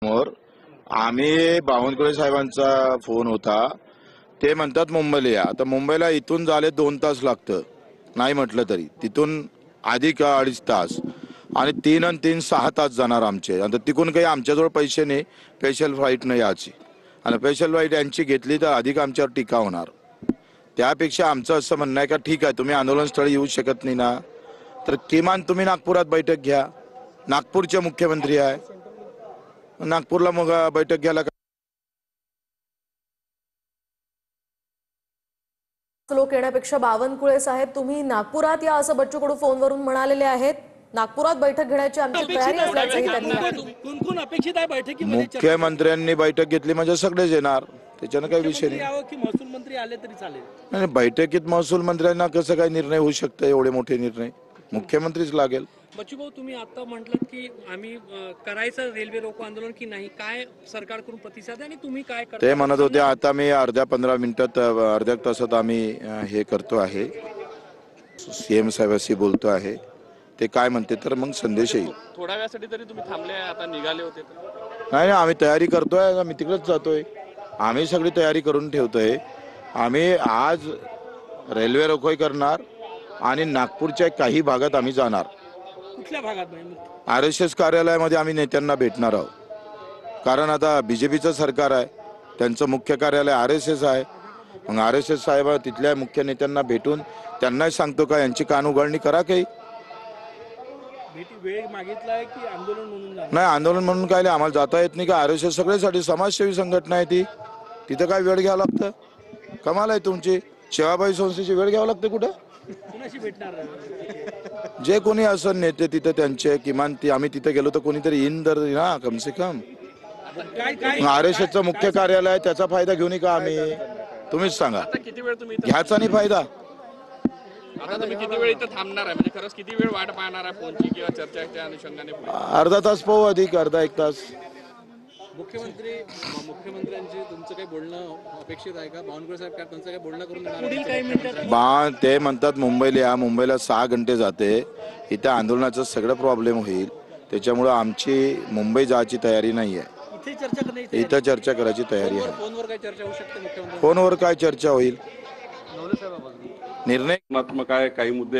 समोर आम्ही बावनकुळे साहेबांचा फोन होता. ते म्हणतात मुंबईला या. आता मुंबईला इथून झाले 2 तास लागतं, नाही म्हटलं तरी तिथून अधिक 2.5 तास आणि 3 आणि 3 6 तास जाणार आमचे. आता तिकून काही आमच्याजवळ पैसे नाही, स्पेशल फ्लाईट नाही याची, आणि स्पेशल फ्लाईट यांची घेतली तर अधिक आमच्यावर टीका होणार. त्यापेक्षा आमचं असं म्हणणं आहे का ठीक आहे, तुम्ही आंदोलनस्थळी येऊ शकत नाही ना, तर किमान तुम्ही नागपुरात बैठक घ्या. नागपूरचे मुख्यमंत्री आहे, नागपूरला मग बैठक घ्यायला लोक येण्यापेक्षा बावनकुळे साहेब तुम्ही नागपुरात या असं बच्चू कडू फोनवरून म्हणालेले आहेत. नागपुरात बैठक घेण्याची आमची तयारी असल्याचंही त्यांनी कोण अपेक्षित आहे बैठकीमध्ये? मुख्यमंत्र्यांनी बैठक घेतली म्हणजे सगळेच येणार, त्याच्यानं काही विषय नाही. यावं की महसूल मंत्री आले तरी चालेल? नाही, बैठकीत महसूल मंत्र्यांना कसं काय निर्णय होऊ शकतं? एवढे मोठे निर्णय मुख्यमंत्रीच लागेल. बच्चू भाऊ, तुम्ही आता म्हटलं की आम्ही करायचं रेल्वे रोको आंदोलन की नाही, काय सरकारकडून प्रतिसाद आहे आणि तुम्ही काय करता? ते म्हणत होते आता मी अर्ध्या 15 मिनिटात अर्ध्या तासात आम्ही हे करतो आहे, सीएम साहेबांशी बोलतो आहे. ते काय म्हणते तर मग संदेश येईल. थोड्या वेळासाठी तरी तुम्ही थांबले, आता निघाले होते नाही, आम्ही तयारी करतोय, आम्ही तिकडेच जातोय. आम्ही सगळी तयारी करून ठेवतोय. आम्ही आज रेल्वे रोकोही करणार आणि नागपूरच्या काही भागात आम्ही जाणार. कुठल्या भागात? RSS कार्यालयामध्ये आम्ही नेत्यांना भेटणार आहोत. कारण आता बीजेपीचं सरकार आहे, त्यांचं मुख्य कार्यालय RSS आहे. मग RSS साहेब तिथल्या मुख्य नेत्यांना भेटून त्यांनाही सांगतो का यांची कान उघडणी करा. काही वेळ मागितलाय की आंदोलन म्हणून? नाही, आंदोलन म्हणून काय आम्हाला जाता येत नाही का? RSS सगळ्यासाठी समाजसेवी संघटना आहे ती, तिथं काय वेळ घ्यावं लागतं? कमाल आहे तुमची. सेवाभावी संस्थेची वेळ घ्यावं लागतं कुठं? कुणाशी भेटणार? जे कोणी असं नेते तिथं त्यांचे किमान आम्ही तिथे गेलो तर कोणीतरी येईन तर ना, कमसे कम. RSSचं मुख्य कार्यालय आहे, त्याचा फायदा घेऊन का आम्ही? तुम्हीच सांगा, किती वेळ तुम्ही घ्यायचा नाही फायदा. आता तुम्ही किती वेळ इथं थांबणार आहे? म्हणजे खरंच किती वेळ वाट पाहणार आहे फोनची किंवा चर्चेच्या अनुषंगाने? अर्धा तास पाहू, अधिक अर्धा 1 तास. मुख्यमंत्र्यांची तुमचं काही बोलणं अपेक्षित आहे का? बावनकुळे साहेब काय त्यांचं काही बोलणं करून देणार? पुढील काही मिनिटात ते म्हणतात मुंबईला या. मुंबईला 6 घंटे जाते. इथं आंदोलनाचं सगळं प्रॉब्लेम होईल, त्याच्यामुळं आमची मुंबई जायची तयारी नाही आहे. इथे चर्चा करण्याची, इथं चर्चा करायची तयारी आहे. फोनवर काही चर्चा होऊ शकते मुख्यमंत्री? फोनवर काय चर्चा होईल? निर्णय आहे काही मुद्दे